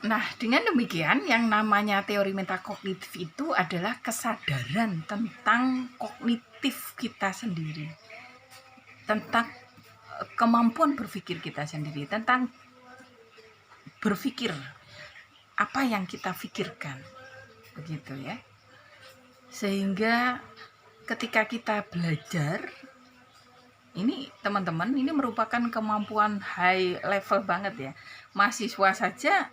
Nah, dengan demikian yang namanya teori metakognitif itu adalah kesadaran tentang kognitif kita sendiri, tentang kemampuan berpikir kita sendiri, tentang berpikir apa yang kita pikirkan, begitu ya. Sehingga ketika kita belajar, ini teman-teman, ini merupakan kemampuan high level banget ya. Mahasiswa saja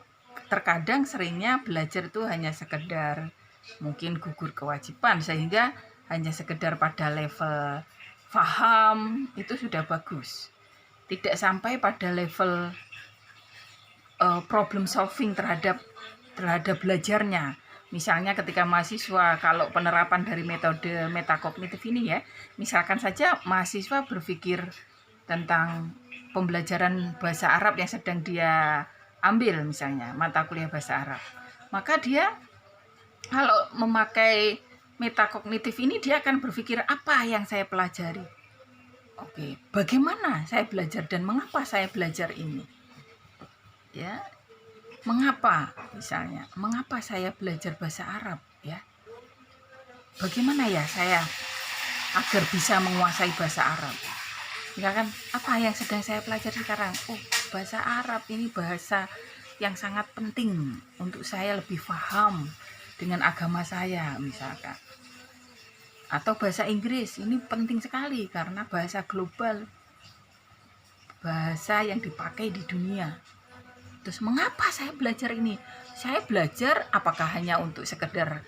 terkadang seringnya belajar itu hanya sekedar mungkin gugur kewajiban, sehingga hanya sekedar pada level paham itu sudah bagus, tidak sampai pada level problem solving terhadap belajarnya. Misalnya ketika mahasiswa, kalau penerapan dari metode metakognitif ini ya, misalkan saja mahasiswa berpikir tentang pembelajaran bahasa Arab yang sedang dia ambil, misalnya mata kuliah bahasa Arab, maka dia kalau memakai metakognitif ini, dia akan berpikir apa yang saya pelajari, oke, bagaimana saya belajar dan mengapa saya belajar ini, ya, mengapa, misalnya mengapa saya belajar bahasa Arab, ya, bagaimana ya saya agar bisa menguasai bahasa Arab. Misalkan apa yang sedang saya pelajari sekarang, oh, bahasa Arab ini bahasa yang sangat penting untuk saya lebih paham dengan agama saya, misalkan. Atau bahasa Inggris ini penting sekali karena bahasa global, bahasa yang dipakai di dunia. Terus mengapa saya belajar ini? Saya belajar apakah hanya untuk sekedar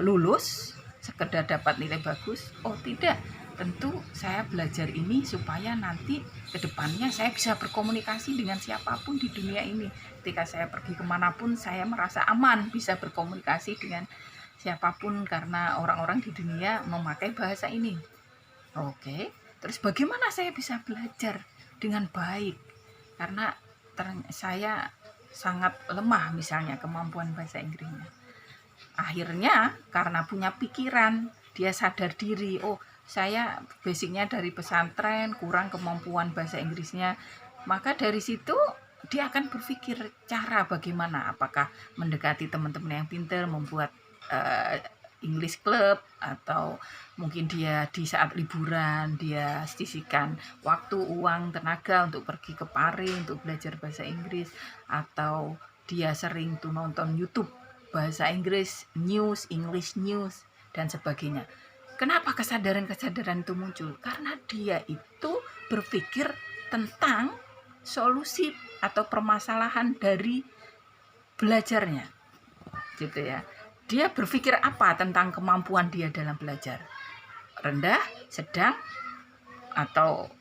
lulus, sekedar dapat nilai bagus? Oh tidak, tentu saya belajar ini supaya nanti kedepannya saya bisa berkomunikasi dengan siapapun di dunia ini. Ketika saya pergi kemanapun, saya merasa aman bisa berkomunikasi dengan siapapun karena orang-orang di dunia memakai bahasa ini. Oke, terus bagaimana saya bisa belajar dengan baik? Karena saya sangat lemah misalnya kemampuan bahasa Inggrisnya. Akhirnya karena punya pikiran, dia sadar diri, oh saya basicnya dari pesantren, kurang kemampuan bahasa Inggrisnya. Maka dari situ dia akan berpikir cara bagaimana, apakah mendekati teman-teman yang pintar, membuat English Club, atau mungkin dia di saat liburan dia sisihkan waktu, uang, tenaga untuk pergi ke Paris untuk belajar bahasa Inggris, atau dia sering tuh nonton YouTube bahasa Inggris, news, English news, dan sebagainya. Kenapa kesadaran-kesadaran itu muncul? Karena dia itu berpikir tentang solusi atau permasalahan dari belajarnya, gitu ya. Dia berpikir apa tentang kemampuan dia dalam belajar? Rendah, sedang, atau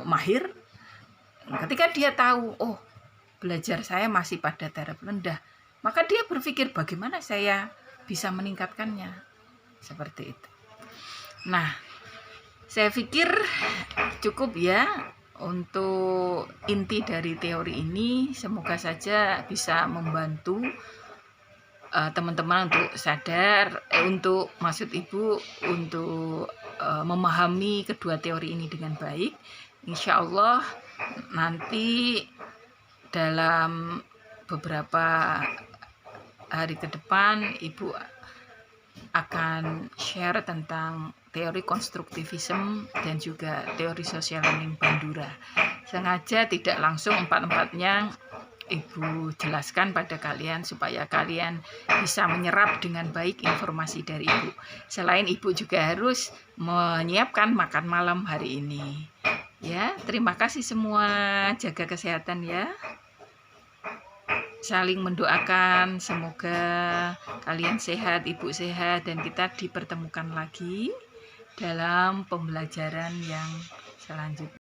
mahir? Ketika dia tahu, oh belajar saya masih pada taraf rendah, maka dia berpikir bagaimana saya bisa meningkatkannya. Seperti itu. Nah, saya pikir cukup ya untuk inti dari teori ini. Semoga saja bisa membantu teman-teman untuk sadar, untuk maksud ibu untuk memahami kedua teori ini dengan baik. Insya Allah nanti dalam beberapa hari ke depan ibu akan share tentang teori konstruktivisme dan juga teori social learning Bandura. Sengaja tidak langsung empat-empatnya ibu jelaskan pada kalian supaya kalian bisa menyerap dengan baik informasi dari ibu. Selain ibu juga harus menyiapkan makan malam hari ini. Ya, terima kasih semua, jaga kesehatan ya. Saling mendoakan semoga kalian sehat, ibu sehat, dan kita dipertemukan lagi dalam pembelajaran yang selanjutnya.